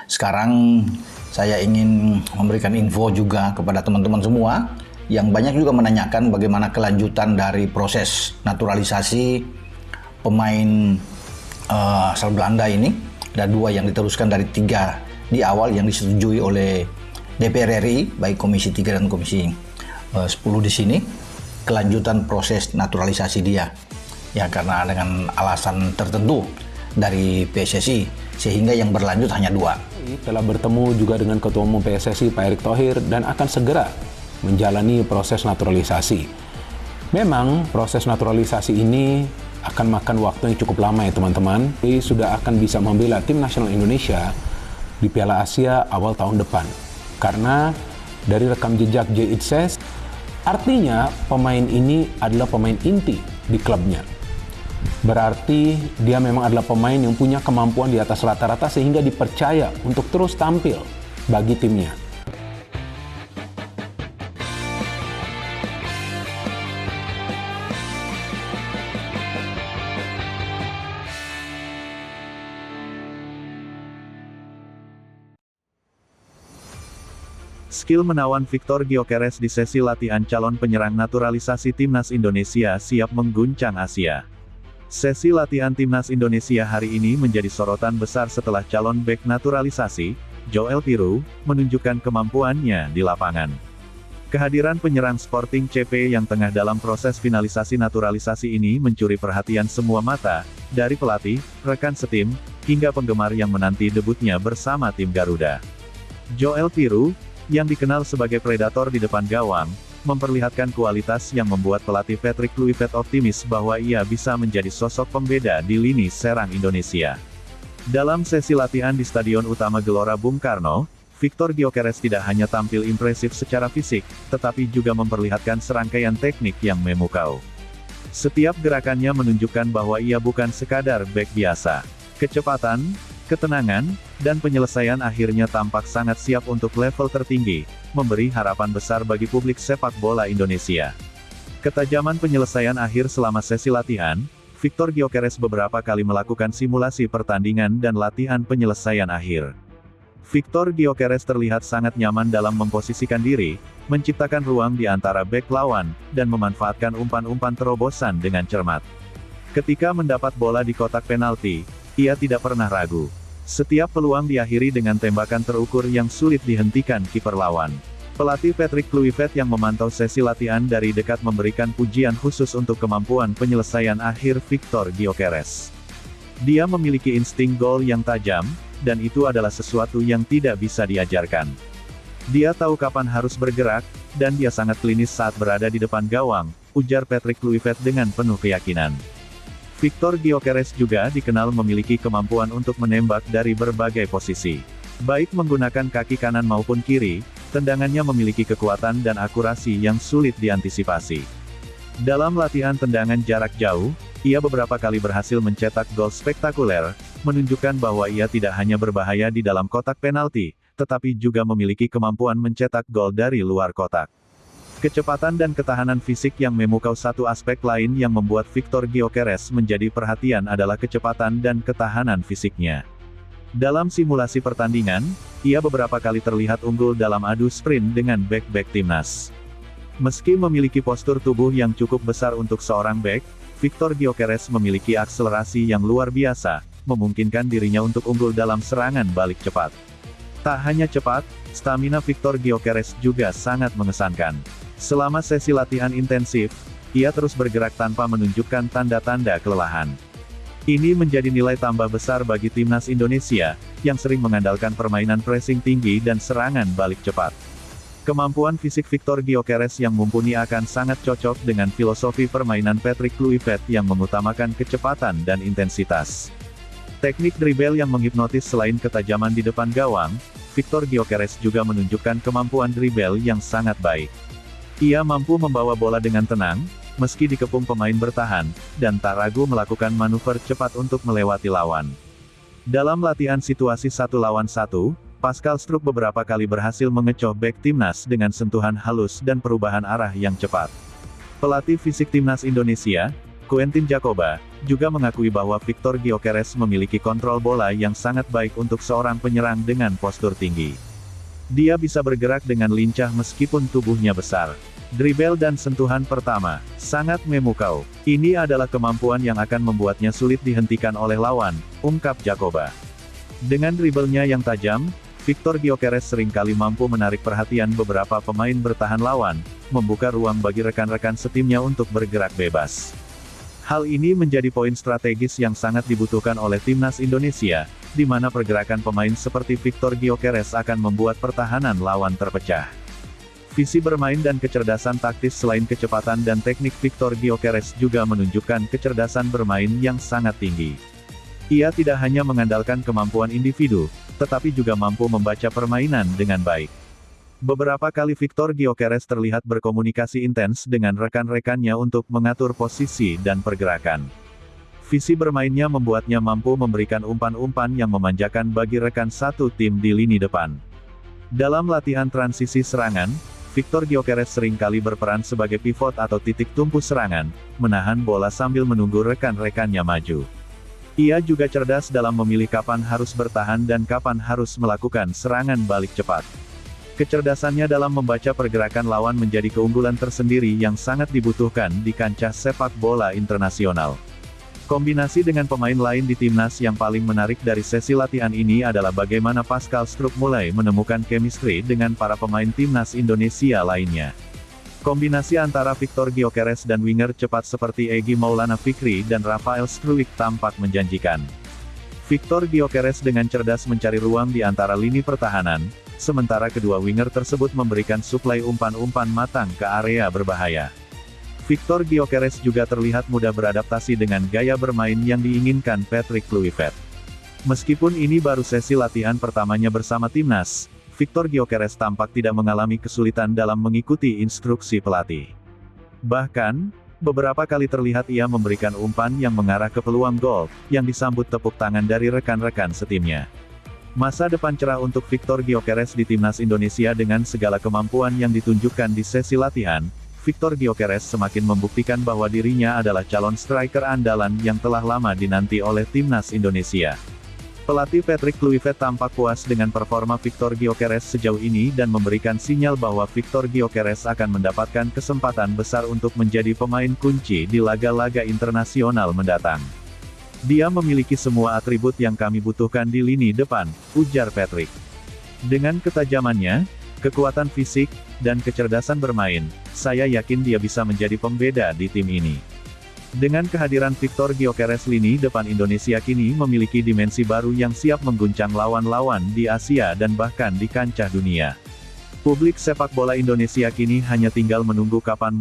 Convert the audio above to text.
Sekarang saya ingin memberikan info juga kepada teman-teman semua yang banyak juga menanyakan bagaimana kelanjutan dari proses naturalisasi pemain asal Belanda ini. Ada 2 yang diteruskan dari 3 di awal yang disetujui oleh DPR RI, baik Komisi 3 dan Komisi 10 di sini. Kelanjutan proses naturalisasi dia, ya karena dengan alasan tertentu dari PSSI, sehingga yang berlanjut hanya 2. Telah bertemu juga dengan Ketua Umum PSSI Pak Erick Thohir dan akan segera menjalani proses naturalisasi. Memang proses naturalisasi ini akan makan waktu yang cukup lama ya teman-teman. Jadi sudah akan bisa membela tim nasional Indonesia di Piala Asia awal tahun depan. Karena dari rekam jejak Jay Itzes, artinya pemain ini adalah pemain inti di klubnya. Berarti dia memang adalah pemain yang punya kemampuan di atas rata-rata sehingga dipercaya untuk terus tampil bagi timnya. Skill menawan Victor Gyökeres di sesi latihan calon penyerang naturalisasi Timnas Indonesia siap mengguncang Asia. Sesi latihan Timnas Indonesia hari ini menjadi sorotan besar setelah calon bek naturalisasi, Joel Piroe, menunjukkan kemampuannya di lapangan. Kehadiran penyerang Sporting CP yang tengah dalam proses finalisasi naturalisasi ini mencuri perhatian semua mata, dari pelatih, rekan setim, hingga penggemar yang menanti debutnya bersama tim Garuda. Joel Piroe, yang dikenal sebagai predator di depan gawang, memperlihatkan kualitas yang membuat pelatih Patrick Kluivert optimis bahwa ia bisa menjadi sosok pembeda di lini serang Indonesia. Dalam sesi latihan di Stadion Utama Gelora Bung Karno, Victor Gyökeres tidak hanya tampil impresif secara fisik, tetapi juga memperlihatkan serangkaian teknik yang memukau. Setiap gerakannya menunjukkan bahwa ia bukan sekadar bek biasa. Kecepatan, ketenangan, dan penyelesaian akhirnya tampak sangat siap untuk level tertinggi, memberi harapan besar bagi publik sepak bola Indonesia. Ketajaman penyelesaian akhir selama sesi latihan, Victor Gyökeres beberapa kali melakukan simulasi pertandingan dan latihan penyelesaian akhir. Victor Gyökeres terlihat sangat nyaman dalam memposisikan diri, menciptakan ruang di antara bek lawan, dan memanfaatkan umpan-umpan terobosan dengan cermat. Ketika mendapat bola di kotak penalti, ia tidak pernah ragu. Setiap peluang diakhiri dengan tembakan terukur yang sulit dihentikan kiper lawan. Pelatih Patrick Kluivert yang memantau sesi latihan dari dekat memberikan pujian khusus untuk kemampuan penyelesaian akhir Victor Gyökeres. Dia memiliki insting gol yang tajam, dan itu adalah sesuatu yang tidak bisa diajarkan. Dia tahu kapan harus bergerak, dan dia sangat klinis saat berada di depan gawang, ujar Patrick Kluivert dengan penuh keyakinan. Victor Gyökeres juga dikenal memiliki kemampuan untuk menembak dari berbagai posisi. Baik menggunakan kaki kanan maupun kiri, tendangannya memiliki kekuatan dan akurasi yang sulit diantisipasi. Dalam latihan tendangan jarak jauh, ia beberapa kali berhasil mencetak gol spektakuler, menunjukkan bahwa ia tidak hanya berbahaya di dalam kotak penalti, tetapi juga memiliki kemampuan mencetak gol dari luar kotak. Kecepatan dan ketahanan fisik yang memukau. Satu aspek lain yang membuat Victor Gyökeres menjadi perhatian adalah kecepatan dan ketahanan fisiknya. Dalam simulasi pertandingan, ia beberapa kali terlihat unggul dalam adu sprint dengan bek-bek timnas. Meski memiliki postur tubuh yang cukup besar untuk seorang bek, Victor Gyökeres memiliki akselerasi yang luar biasa, memungkinkan dirinya untuk unggul dalam serangan balik cepat. Tak hanya cepat, stamina Victor Gyökeres juga sangat mengesankan. Selama sesi latihan intensif, ia terus bergerak tanpa menunjukkan tanda-tanda kelelahan. Ini menjadi nilai tambah besar bagi timnas Indonesia, yang sering mengandalkan permainan pressing tinggi dan serangan balik cepat. Kemampuan fisik Victor Gyökeres yang mumpuni akan sangat cocok dengan filosofi permainan Patrick Kluivert yang mengutamakan kecepatan dan intensitas. Teknik dribble yang menghipnotis. Selain ketajaman di depan gawang, Victor Gyökeres juga menunjukkan kemampuan dribble yang sangat baik. Ia mampu membawa bola dengan tenang, meski dikepung pemain bertahan, dan tak ragu melakukan manuver cepat untuk melewati lawan. Dalam latihan situasi 1 lawan 1, Pascal Struijk beberapa kali berhasil mengecoh bek timnas dengan sentuhan halus dan perubahan arah yang cepat. Pelatih fisik timnas Indonesia, Quentin Jacoba, juga mengakui bahwa Victor Gyökeres memiliki kontrol bola yang sangat baik untuk seorang penyerang dengan postur tinggi. Dia bisa bergerak dengan lincah meskipun tubuhnya besar. Dribble dan sentuhan pertama, sangat memukau. Ini adalah kemampuan yang akan membuatnya sulit dihentikan oleh lawan, ungkap Jacoba. Dengan dribblenya yang tajam, Victor Gyökeres seringkali mampu menarik perhatian beberapa pemain bertahan lawan, membuka ruang bagi rekan-rekan setimnya untuk bergerak bebas. Hal ini menjadi poin strategis yang sangat dibutuhkan oleh timnas Indonesia, di mana pergerakan pemain seperti Victor Gyökeres akan membuat pertahanan lawan terpecah. Visi bermain dan kecerdasan taktis selain kecepatan dan teknik Victor Gyökeres juga menunjukkan kecerdasan bermain yang sangat tinggi. Ia tidak hanya mengandalkan kemampuan individu, tetapi juga mampu membaca permainan dengan baik. Beberapa kali Victor Gyökeres terlihat berkomunikasi intens dengan rekan-rekannya untuk mengatur posisi dan pergerakan. Visi bermainnya membuatnya mampu memberikan umpan-umpan yang memanjakan bagi rekan satu tim di lini depan. Dalam latihan transisi serangan, Victor Gyökeres seringkali berperan sebagai pivot atau titik tumpu serangan, menahan bola sambil menunggu rekan-rekannya maju. Ia juga cerdas dalam memilih kapan harus bertahan dan kapan harus melakukan serangan balik cepat. Kecerdasannya dalam membaca pergerakan lawan menjadi keunggulan tersendiri yang sangat dibutuhkan di kancah sepak bola internasional. Kombinasi dengan pemain lain di timnas yang paling menarik dari sesi latihan ini adalah bagaimana Pascal Struijk mulai menemukan chemistry dengan para pemain timnas Indonesia lainnya. Kombinasi antara Victor Gyökeres dan winger cepat seperti Egy Maulana Fikri dan Rafael Struijk tampak menjanjikan. Victor Gyökeres dengan cerdas mencari ruang di antara lini pertahanan, sementara kedua winger tersebut memberikan suplai umpan-umpan matang ke area berbahaya. Victor Gyökeres juga terlihat mudah beradaptasi dengan gaya bermain yang diinginkan Patrick Kluivert. Meskipun ini baru sesi latihan pertamanya bersama timnas, Victor Gyökeres tampak tidak mengalami kesulitan dalam mengikuti instruksi pelatih. Bahkan, beberapa kali terlihat ia memberikan umpan yang mengarah ke peluang gol, yang disambut tepuk tangan dari rekan-rekan setimnya. Masa depan cerah untuk Victor Gyökeres di timnas Indonesia dengan segala kemampuan yang ditunjukkan di sesi latihan. Victor Gyökeres semakin membuktikan bahwa dirinya adalah calon striker andalan yang telah lama dinanti oleh timnas Indonesia. Pelatih Patrick Kluivert tampak puas dengan performa Victor Gyökeres sejauh ini dan memberikan sinyal bahwa Victor Gyökeres akan mendapatkan kesempatan besar untuk menjadi pemain kunci di laga-laga internasional mendatang. Dia memiliki semua atribut yang kami butuhkan di lini depan, ujar Patrick. Dengan ketajamannya, kekuatan fisik, dan kecerdasan bermain, saya yakin dia bisa menjadi pembeda di tim ini. Dengan kehadiran Victor Gyökeres, lini depan Indonesia kini memiliki dimensi baru yang siap mengguncang lawan-lawan di Asia dan bahkan di kancah dunia. Publik sepak bola Indonesia kini hanya tinggal menunggu kapan